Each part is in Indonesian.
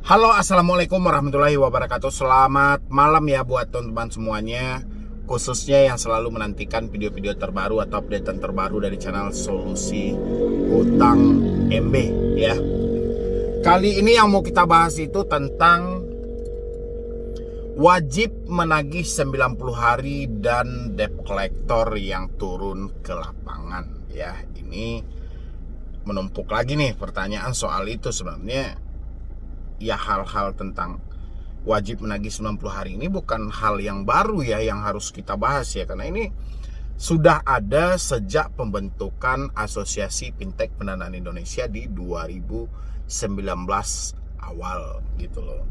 Halo, assalamualaikum warahmatullahi wabarakatuh. Selamat malam ya buat teman-teman semuanya, khususnya yang selalu menantikan video-video terbaru atau update terbaru dari channel Solusi Hutang MB ya. Kali ini yang mau kita bahas itu tentang wajib menagih 90 hari dan debt collector yang turun ke lapangan ya. Ini menumpuk lagi nih pertanyaan soal itu. Sebenarnya ya, hal-hal tentang wajib menagih 90 hari ini bukan hal yang baru ya yang harus kita bahas ya, karena ini sudah ada sejak pembentukan Asosiasi Fintech Pendanaan Indonesia di 2019 awal gitu loh.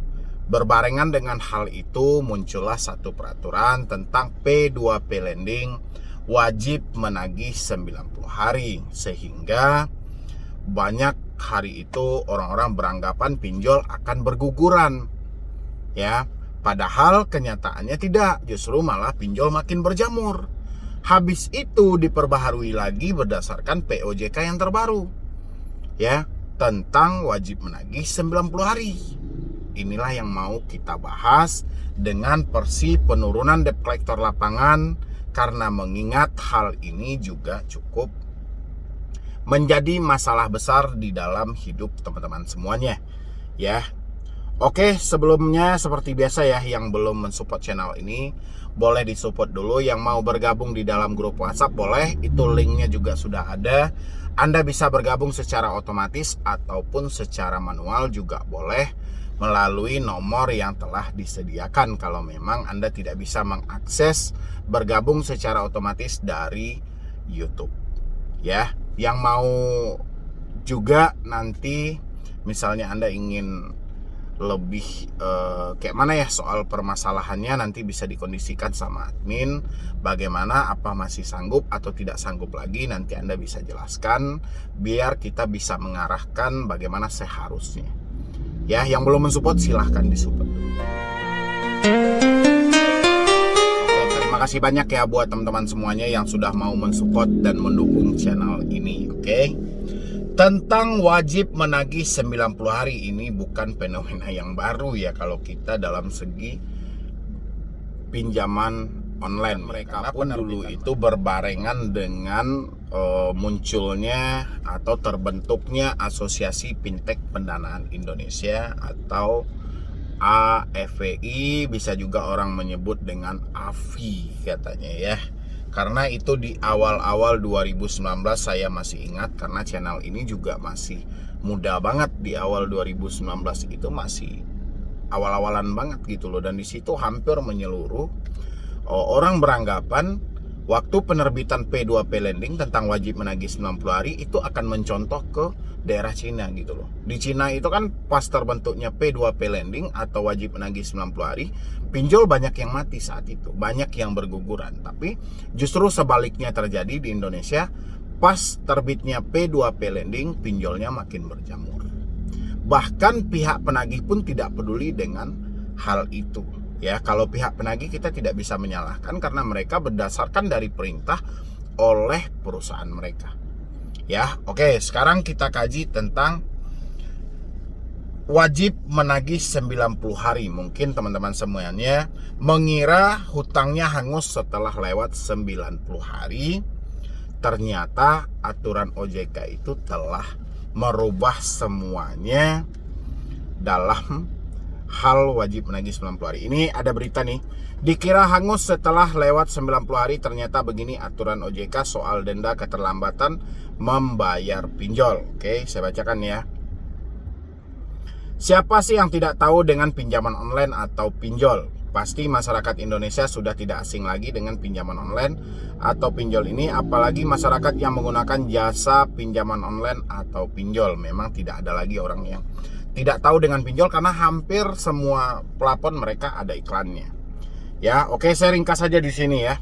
Berbarengan dengan hal itu muncullah satu peraturan tentang P2P lending wajib menagih 90 hari, sehingga banyak hari itu orang-orang beranggapan pinjol akan berguguran ya, padahal kenyataannya tidak, justru malah pinjol makin berjamur. Habis itu diperbaharui lagi berdasarkan POJK yang terbaru ya, tentang wajib menagih 90 hari. Inilah yang mau kita bahas dengan versi penurunan debt collector lapangan, karena mengingat hal ini juga cukup menjadi masalah besar di dalam hidup teman-teman semuanya ya. Oke, sebelumnya seperti biasa ya, yang belum mensupport channel ini boleh disupport dulu. Yang mau bergabung di dalam grup WhatsApp boleh, itu linknya juga sudah ada. Anda bisa bergabung secara otomatis ataupun secara manual juga boleh melalui nomor yang telah disediakan kalau memang Anda tidak bisa mengakses bergabung secara otomatis dari YouTube ya. Yang mau juga nanti misalnya Anda ingin lebih kayak mana ya soal permasalahannya, nanti bisa dikondisikan sama admin bagaimana, apa masih sanggup atau tidak sanggup lagi, nanti Anda bisa jelaskan biar kita bisa mengarahkan bagaimana seharusnya ya. Yang belum mensupport silahkan disupport dulu. Terima kasih banyak ya buat teman-teman semuanya yang sudah mau mensupport dan mendukung channel ini. Oke. Tentang wajib menagih 90 hari ini bukan fenomena yang baru ya kalau kita dalam segi pinjaman online. Mereka pun dulu itu berbarengan dengan munculnya atau terbentuknya Asosiasi Fintech Pendanaan Indonesia atau AFVI, bisa juga orang menyebut dengan AFI katanya ya. Karena itu di awal-awal 2019 saya masih ingat, karena channel ini juga masih muda banget. Di awal 2019 itu masih awal-awalan banget gitu loh, dan di situ hampir menyeluruh orang beranggapan waktu penerbitan P2P lending tentang wajib menagih 90 hari itu akan mencontoh ke daerah Cina gitu loh. Di Cina itu kan pas terbentuknya P2P lending atau wajib menagih 90 hari, pinjol banyak yang mati saat itu, banyak yang berguguran. Tapi justru sebaliknya terjadi di Indonesia, pas terbitnya P2P lending, pinjolnya makin berjamur. Bahkan pihak penagih pun tidak peduli dengan hal itu ya. Kalau pihak penagih kita tidak bisa menyalahkan karena mereka berdasarkan dari perintah oleh perusahaan mereka ya. Oke, sekarang kita kaji tentang wajib menagih 90 hari. Mungkin teman-teman semuanya mengira hutangnya hangus setelah lewat 90 hari. Ternyata aturan OJK itu telah merubah semuanya dalam hal wajib menagih 90 hari. Ini ada berita nih, dikira hangus setelah lewat 90 hari, ternyata begini aturan OJK soal denda keterlambatan membayar pinjol. Oke, saya bacakan ya. Siapa sih yang tidak tahu dengan pinjaman online atau pinjol? Pasti masyarakat Indonesia sudah tidak asing lagi dengan pinjaman online atau pinjol ini, apalagi masyarakat yang menggunakan jasa pinjaman online atau pinjol. Memang tidak ada lagi orang yang tidak tahu dengan pinjol karena hampir semua plafon mereka ada iklannya. Ya, oke, saya ringkas saja di sini ya.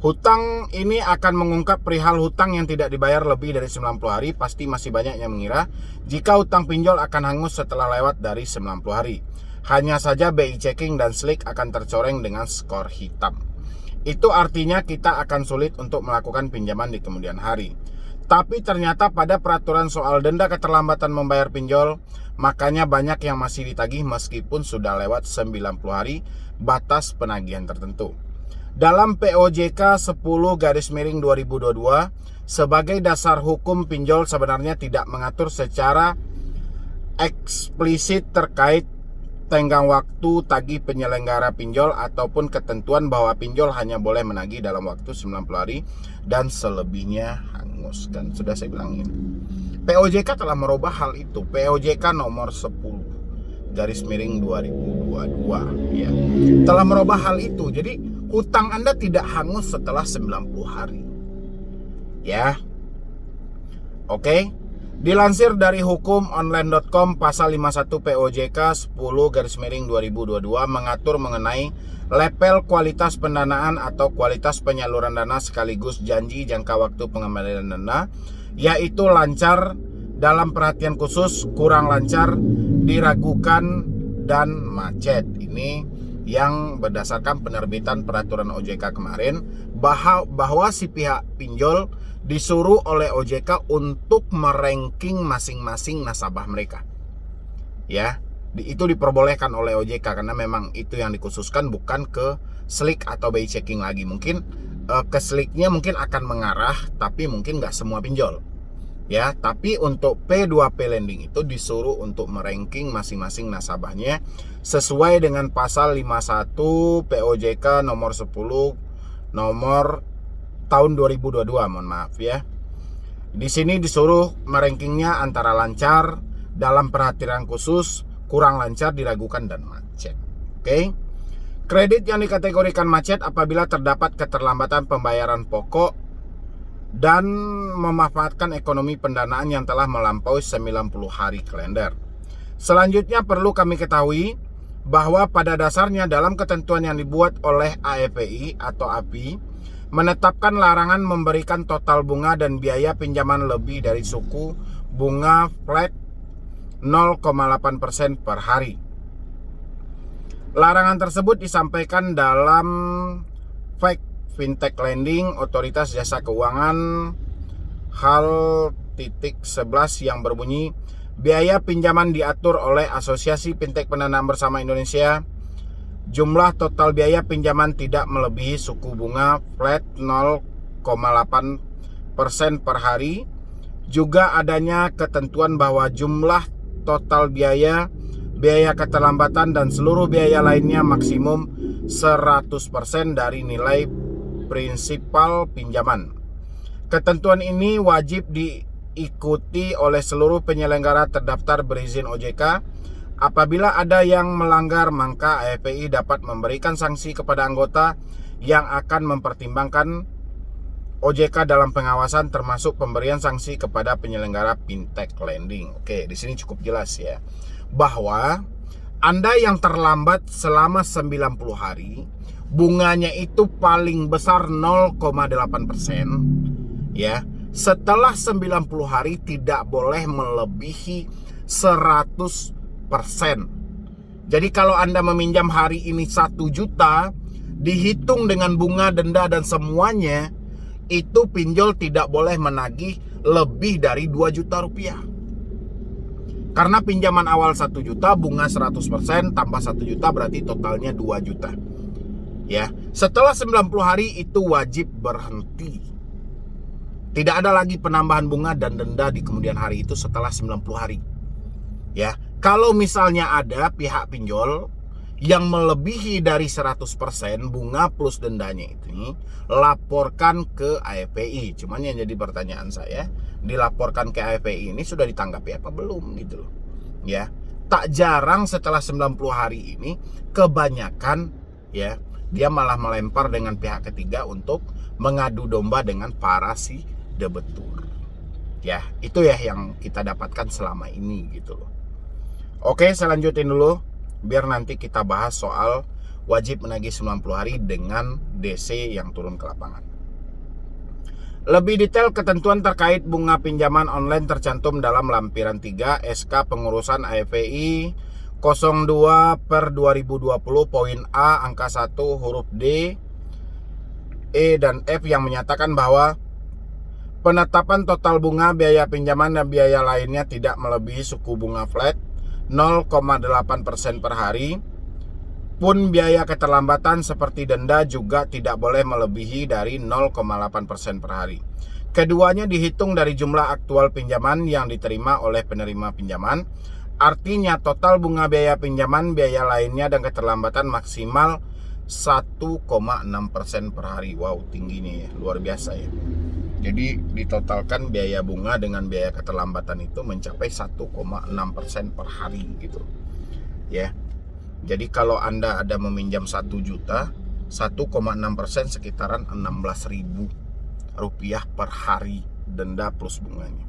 Hutang ini akan mengungkap perihal hutang yang tidak dibayar lebih dari 90 hari. Pasti masih banyak yang mengira jika hutang pinjol akan hangus setelah lewat dari 90 hari. Hanya saja BI checking dan slick akan tercoreng dengan skor hitam. Itu artinya kita akan sulit untuk melakukan pinjaman di kemudian hari. Tapi ternyata pada peraturan soal denda keterlambatan membayar pinjol, makanya banyak yang masih ditagih meskipun sudah lewat 90 hari batas penagihan tertentu. Dalam POJK 10/2022, sebagai dasar hukum pinjol sebenarnya tidak mengatur secara eksplisit terkait tenggang waktu tagih penyelenggara pinjol ataupun ketentuan bahwa pinjol hanya boleh menagih dalam waktu 90 hari dan selebihnya hangus. Dan sudah saya bilangin, POJK telah merubah hal itu. POJK nomor 10/2022 ya, telah merubah hal itu. Jadi hutang Anda tidak hangus setelah 90 hari. Ya. Oke. Dilansir dari hukumonline.com, pasal 51 POJK 10/2022 mengatur mengenai level kualitas pendanaan atau kualitas penyaluran dana sekaligus janji jangka waktu pengembalian dana, yaitu lancar, dalam perhatian khusus, kurang lancar, diragukan, dan macet. Ini yang berdasarkan penerbitan peraturan OJK kemarin, bahwa si pihak pinjol disuruh oleh OJK untuk meranking masing-masing nasabah mereka. Ya, itu diperbolehkan oleh OJK karena memang itu yang dikhususkan, bukan ke slick atau BI checking lagi. Mungkin ke slicknya mungkin akan mengarah, tapi mungkin nggak semua pinjol. Ya, tapi untuk P2P lending itu disuruh untuk meranking masing-masing nasabahnya sesuai dengan pasal 51 POJK nomor 10 nomor tahun 2022, mohon maaf ya. Di sini disuruh merankingnya antara lancar, dalam perhatian khusus, kurang lancar, diragukan, dan macet. Oke. Kredit yang dikategorikan macet apabila terdapat keterlambatan pembayaran pokok dan memanfaatkan ekonomi pendanaan yang telah melampaui 90 hari kalender. Selanjutnya perlu kami ketahui bahwa pada dasarnya dalam ketentuan yang dibuat oleh AFPI atau API menetapkan larangan memberikan total bunga dan biaya pinjaman lebih dari suku bunga flat 0,8% per hari. Larangan tersebut disampaikan dalam Fintech Lending Otoritas Jasa Keuangan hal titik 11 yang berbunyi, biaya pinjaman diatur oleh Asosiasi Fintech Pendanaan Bersama Indonesia. Jumlah total biaya pinjaman tidak melebihi suku bunga flat 0,8% per hari. Juga adanya ketentuan bahwa jumlah total biaya keterlambatan dan seluruh biaya lainnya maksimum 100% dari nilai prinsipal pinjaman. Ketentuan ini wajib diikuti oleh seluruh penyelenggara terdaftar berizin OJK. Apabila ada yang melanggar, maka AFPI dapat memberikan sanksi kepada anggota yang akan mempertimbangkan OJK dalam pengawasan, termasuk pemberian sanksi kepada penyelenggara fintech lending. Oke, di sini cukup jelas ya, bahwa Anda yang terlambat selama 90 hari, bunganya itu paling besar 0,8%. Ya, setelah 90 hari tidak boleh melebihi 100%. Jadi kalau Anda meminjam hari ini 1 juta, dihitung dengan bunga, denda, dan semuanya, itu pinjol tidak boleh menagih lebih dari 2 juta rupiah. Karena pinjaman awal 1 juta, bunga 100%, tambah 1 juta berarti totalnya 2 juta. Ya, setelah 90 hari itu wajib berhenti. Tidak ada lagi penambahan bunga dan denda di kemudian hari itu setelah 90 hari. Ya, kalau misalnya ada pihak pinjol yang melebihi dari 100% bunga plus dendanya itu, laporkan ke AFPI. Cuman yang jadi pertanyaan saya, dilaporkan ke AFPI ini sudah ditanggapi apa belum gitu loh. Ya, tak jarang setelah 90 hari ini kebanyakan ya, dia malah melempar dengan pihak ketiga untuk mengadu domba dengan para si debetur. Ya, itu ya yang kita dapatkan selama ini gitu loh. Oke, saya lanjutin dulu biar nanti kita bahas soal wajib menagih 90 hari dengan DC yang turun ke lapangan. Lebih detail ketentuan terkait bunga pinjaman online tercantum dalam lampiran 3 SK pengurusan AFPI 02/2020 poin A angka 1 huruf D, E, dan F yang menyatakan bahwa Penetapan total bunga, biaya pinjaman, dan biaya lainnya tidak melebihi suku bunga flat 0,8% per hari. Pun biaya keterlambatan seperti denda juga tidak boleh melebihi dari 0,8% per hari. Keduanya dihitung dari jumlah aktual pinjaman yang diterima oleh penerima pinjaman. Artinya total bunga biaya pinjaman, biaya lainnya, dan keterlambatan maksimal 1,6% per hari. Wow, tinggi nih ya, luar biasa ya. Jadi ditotalkan biaya bunga dengan biaya keterlambatan itu mencapai 1,6% per hari gitu. Ya. Jadi kalau Anda ada meminjam 1 juta, 1,6% sekitaran 16.000 rupiah per hari denda plus bunganya.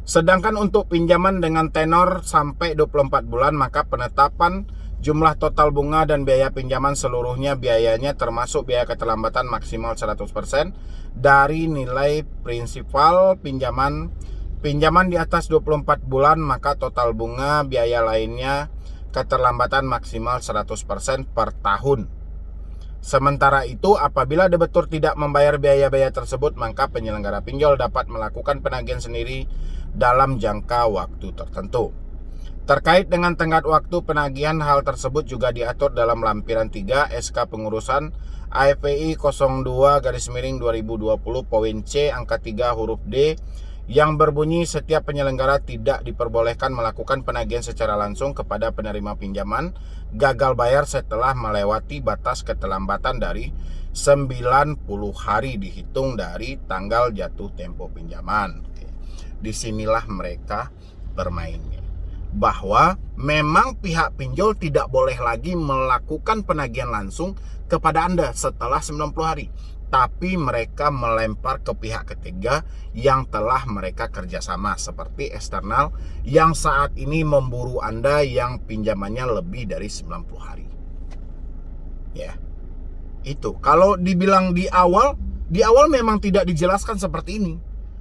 Sedangkan untuk pinjaman dengan tenor sampai 24 bulan, maka penetapan jumlah total bunga dan biaya pinjaman seluruhnya biayanya termasuk biaya keterlambatan maksimal 100% dari nilai prinsipal pinjaman. Pinjaman di atas 24 bulan, maka total bunga biaya lainnya keterlambatan maksimal 100% per tahun. Sementara itu, apabila debitur tidak membayar biaya-biaya tersebut, maka penyelenggara pinjol dapat melakukan penagihan sendiri dalam jangka waktu tertentu. Terkait dengan tenggat waktu penagihan, hal tersebut juga diatur dalam lampiran 3 SK pengurusan AFPI 02/2020 poin C angka 3 huruf D yang berbunyi setiap penyelenggara tidak diperbolehkan melakukan penagihan secara langsung kepada penerima pinjaman gagal bayar setelah melewati batas keterlambatan dari 90 hari dihitung dari tanggal jatuh tempo pinjaman. Disinilah mereka bermainnya, bahwa memang pihak pinjol tidak boleh lagi melakukan penagihan langsung kepada Anda setelah 90 hari, tapi mereka melempar ke pihak ketiga yang telah mereka kerjasama seperti eksternal yang saat ini memburu Anda yang pinjamannya lebih dari 90 hari. Ya, itu kalau dibilang di awal memang tidak dijelaskan seperti ini.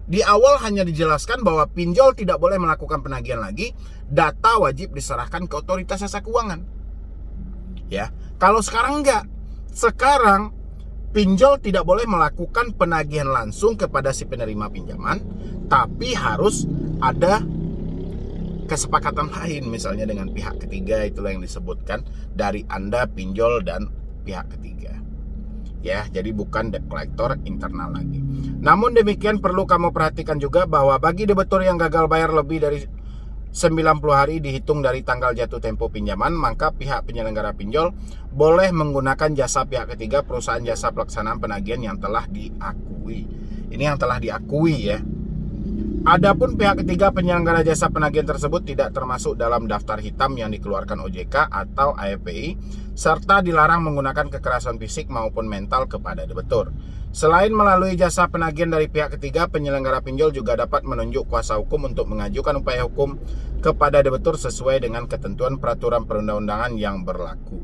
Di awal hanya dijelaskan bahwa pinjol tidak boleh melakukan penagihan lagi, data wajib diserahkan ke otoritas jasa keuangan. Ya, kalau sekarang enggak. Sekarang pinjol tidak boleh melakukan penagihan langsung kepada si penerima pinjaman, tapi harus ada kesepakatan lain, misalnya dengan pihak ketiga, itulah yang disebutkan dari Anda pinjol dan pihak ketiga. Ya, jadi bukan debt collector internal lagi. Namun demikian perlu kamu perhatikan juga bahwa bagi debitur yang gagal bayar lebih dari 90 hari dihitung dari tanggal jatuh tempo pinjaman, maka pihak penyelenggara pinjol boleh menggunakan jasa pihak ketiga perusahaan jasa pelaksanaan penagihan yang telah diakui. Ini yang telah diakui ya. Adapun pihak ketiga penyelenggara jasa penagihan tersebut tidak termasuk dalam daftar hitam yang dikeluarkan OJK atau AFPI, serta dilarang menggunakan kekerasan fisik maupun mental kepada debitur. Selain melalui jasa penagihan dari pihak ketiga, penyelenggara pinjol juga dapat menunjuk kuasa hukum untuk mengajukan upaya hukum kepada debitur sesuai dengan ketentuan peraturan perundang-undangan yang berlaku.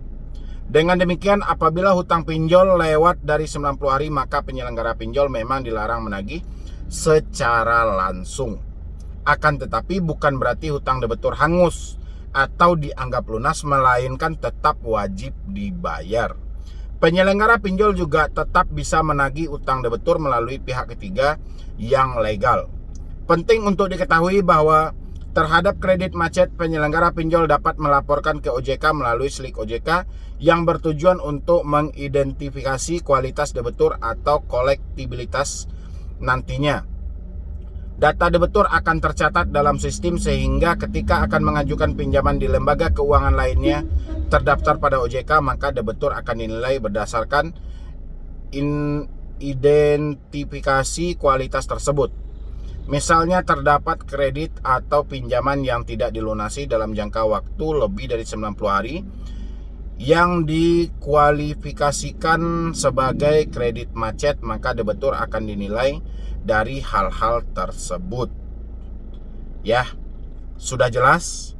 Dengan demikian, apabila hutang pinjol lewat dari 90 hari, maka penyelenggara pinjol memang dilarang menagih secara langsung. Akan tetapi bukan berarti hutang debitur hangus atau dianggap lunas, melainkan tetap wajib dibayar. Penyelenggara pinjol juga tetap bisa menagih utang debitur melalui pihak ketiga yang legal. Penting untuk diketahui bahwa terhadap kredit macet, penyelenggara pinjol dapat melaporkan ke OJK melalui slik OJK yang bertujuan untuk mengidentifikasi kualitas debitur atau kolektibilitas nantinya. Data debitur akan tercatat dalam sistem sehingga ketika akan mengajukan pinjaman di lembaga keuangan lainnya terdaftar pada OJK, maka debitur akan dinilai berdasarkan identifikasi kualitas tersebut. Misalnya terdapat kredit atau pinjaman yang tidak dilunasi dalam jangka waktu lebih dari 90 hari yang dikualifikasikan sebagai kredit macet, maka debitur akan dinilai dari hal-hal tersebut. Ya, sudah jelas?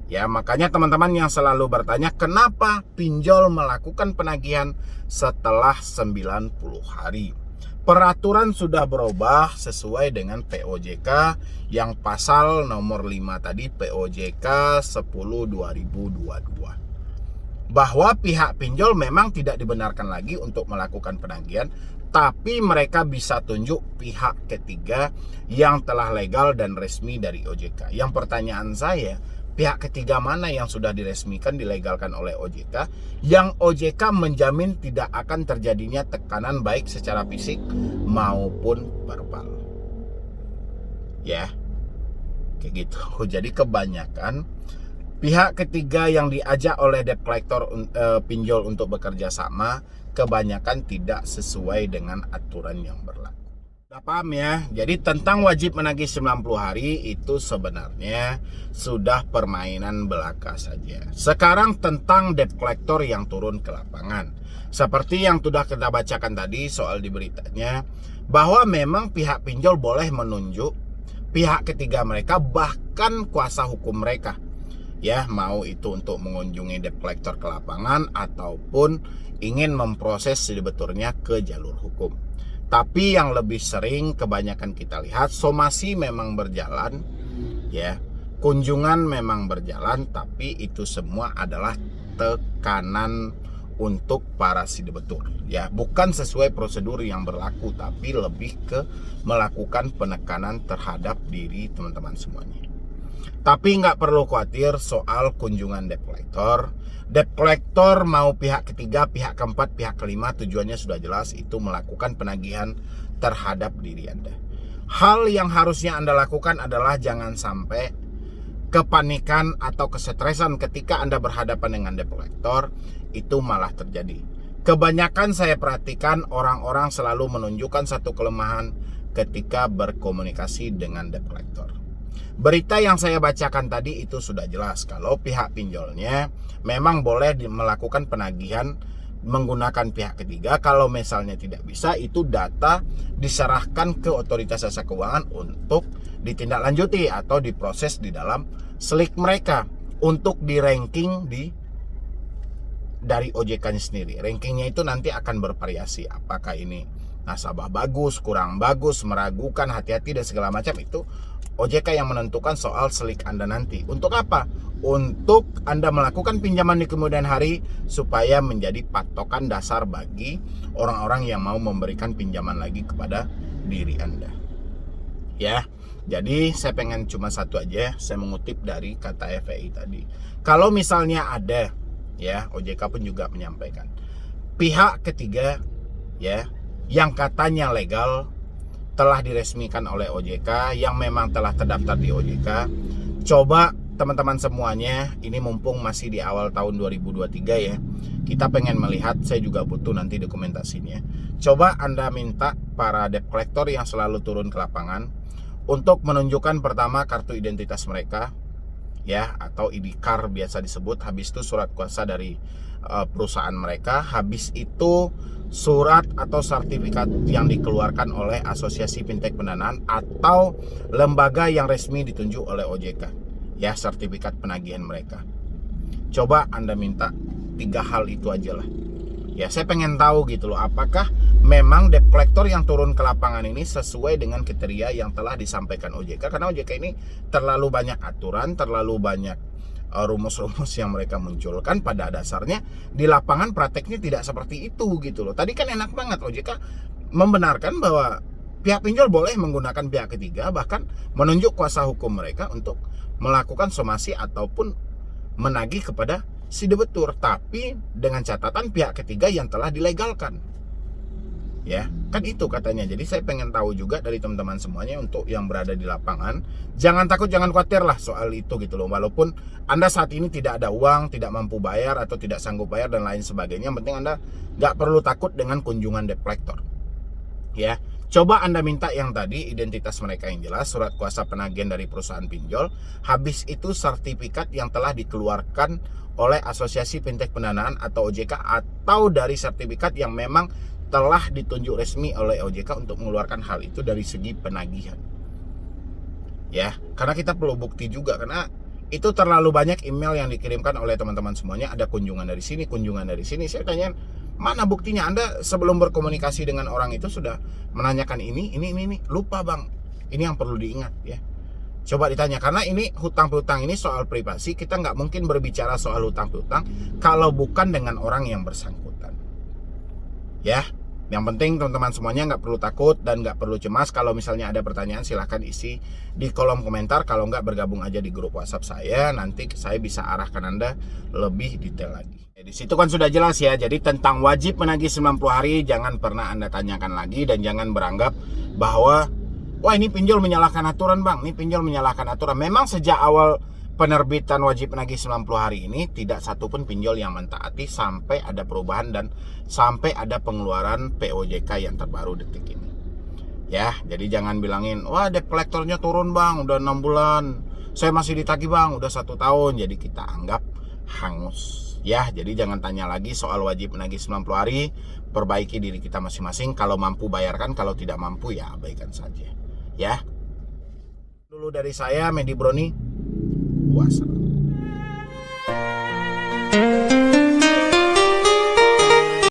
Ya, makanya teman-teman yang selalu bertanya kenapa pinjol melakukan penagihan setelah 90 hari. Peraturan sudah berubah sesuai dengan POJK yang pasal nomor 5 tadi, POJK 10/2022. Bahwa pihak pinjol memang tidak dibenarkan lagi untuk melakukan penagihan tapi mereka bisa tunjuk pihak ketiga yang telah legal dan resmi dari OJK. Yang pertanyaan saya, pihak ketiga mana yang sudah diresmikan, dilegalkan oleh OJK, yang OJK menjamin tidak akan terjadinya tekanan baik secara fisik maupun verbal? Ya, kayak gitu. Jadi kebanyakan pihak ketiga yang diajak oleh debt collector pinjol untuk bekerja sama kebanyakan tidak sesuai dengan aturan yang berlaku. Udah paham ya? Jadi tentang wajib menagih 90 hari itu sebenarnya sudah permainan belaka saja. Sekarang tentang debt collector yang turun ke lapangan. Seperti yang sudah kita bacakan tadi soal di beritanya, bahwa memang pihak pinjol boleh menunjuk pihak ketiga mereka, bahkan kuasa hukum mereka. Ya, mau itu untuk mengunjungi debt collector ke lapangan ataupun ingin memproses sedebeturnya ke jalur hukum. Tapi yang lebih sering kebanyakan kita lihat, somasi memang berjalan, ya, kunjungan memang berjalan, tapi itu semua adalah tekanan untuk para sidebetur, ya, bukan sesuai prosedur yang berlaku, tapi lebih ke melakukan penekanan terhadap diri teman-teman semuanya. Tapi nggak perlu khawatir soal kunjungan debt collector. Debt collector mau pihak ketiga, pihak keempat, pihak kelima, tujuannya sudah jelas, itu melakukan penagihan terhadap diri Anda. Hal yang harusnya Anda lakukan adalah jangan sampai kepanikan atau kesetresan ketika Anda berhadapan dengan debt collector, itu malah terjadi. Kebanyakan saya perhatikan orang-orang selalu menunjukkan satu kelemahan ketika berkomunikasi dengan debt collector. Berita yang saya bacakan tadi itu sudah jelas kalau pihak pinjolnya memang boleh melakukan penagihan menggunakan pihak ketiga. Kalau misalnya tidak bisa, itu data diserahkan ke otoritas jasa keuangan untuk ditindaklanjuti atau diproses di dalam slik mereka untuk di ranking dari OJK-nya sendiri. Rankingnya itu nanti akan bervariasi, apakah ini nasabah bagus, kurang bagus, meragukan, hati-hati dan segala macam. Itu OJK yang menentukan soal selik Anda nanti. Untuk apa? Untuk Anda melakukan pinjaman di kemudian hari supaya menjadi patokan dasar bagi orang-orang yang mau memberikan pinjaman lagi kepada diri Anda. Ya, jadi saya pengen cuma satu aja, saya mengutip dari kata FEI tadi. Kalau misalnya ada, ya, OJK pun juga menyampaikan, pihak ketiga, ya, yang katanya legal telah diresmikan oleh OJK, yang memang telah terdaftar di OJK, coba teman-teman semuanya, ini mumpung masih di awal tahun 2023 ya, kita pengen melihat, saya juga butuh nanti dokumentasinya. Coba Anda minta para debt collector yang selalu turun ke lapangan untuk menunjukkan pertama kartu identitas mereka, ya, atau ID card biasa disebut, habis itu surat kuasa dari perusahaan mereka, habis itu surat atau sertifikat yang dikeluarkan oleh Asosiasi Fintech Pendanaan atau lembaga yang resmi ditunjuk oleh OJK, ya, sertifikat penagihan mereka. Coba Anda minta 3 hal itu aja lah. Ya, saya pengen tahu gitu loh, apakah memang debt collector yang turun ke lapangan ini sesuai dengan kriteria yang telah disampaikan OJK. Karena OJK ini terlalu banyak aturan, terlalu banyak rumus-rumus yang mereka munculkan. Pada dasarnya di lapangan prakteknya tidak seperti itu gitu loh. Tadi kan enak banget OJK membenarkan bahwa pihak pinjol boleh menggunakan pihak ketiga, bahkan menunjuk kuasa hukum mereka untuk melakukan somasi ataupun menagih kepada si debetur, tapi dengan catatan pihak ketiga yang telah dilegalkan. Ya, kan itu katanya. Jadi saya pengen tahu juga dari teman-teman semuanya untuk yang berada di lapangan, jangan takut, jangan khawatir lah soal itu gitu loh. Walaupun Anda saat ini tidak ada uang, tidak mampu bayar atau tidak sanggup bayar dan lain sebagainya, yang penting Anda nggak perlu takut dengan kunjungan debt collector. Ya, coba Anda minta yang tadi, identitas mereka yang jelas, surat kuasa penagihan dari perusahaan pinjol, habis itu sertifikat yang telah dikeluarkan oleh Asosiasi Fintech Pendanaan atau OJK, atau dari sertifikat yang memang telah ditunjuk resmi oleh OJK untuk mengeluarkan hal itu dari segi penagihan. Ya, karena kita perlu bukti juga, karena itu terlalu banyak email yang dikirimkan oleh teman-teman semuanya, ada kunjungan dari sini, kunjungan dari sini. Saya tanya, mana buktinya? Anda sebelum berkomunikasi dengan orang itu sudah menanyakan ini. Lupa bang, ini yang perlu diingat ya. Coba ditanya, karena ini hutang piutang ini soal privasi, kita nggak mungkin berbicara soal hutang piutang kalau bukan dengan orang yang bersangkutan. Ya, Yang penting teman-teman semuanya nggak perlu takut dan nggak perlu cemas. Kalau misalnya ada pertanyaan silahkan isi di kolom komentar. Kalau nggak bergabung aja di grup WhatsApp saya. Nanti saya bisa arahkan Anda lebih detail lagi. Di situ kan sudah jelas ya. Jadi tentang wajib menagih 90 hari jangan pernah Anda tanyakan lagi. Dan jangan beranggap bahwa wah ini pinjol menyalahkan aturan bang. Ini pinjol menyalahkan aturan. Memang sejak awal penerbitan wajib menagih 90 hari ini tidak satupun pinjol yang mentaati sampai ada perubahan dan sampai ada pengeluaran POJK yang terbaru detik ini. Ya, jadi jangan bilangin, wah debt collectornya turun bang, udah 6 bulan. Saya masih ditagih bang, udah 1 tahun. Jadi kita anggap hangus. Ya, jadi jangan tanya lagi soal wajib menagih 90 hari. Perbaiki diri kita masing-masing. Kalau mampu bayarkan, kalau tidak mampu ya abaikan saja. Ya. Dulu dari saya, Medi Broni. Wassalam.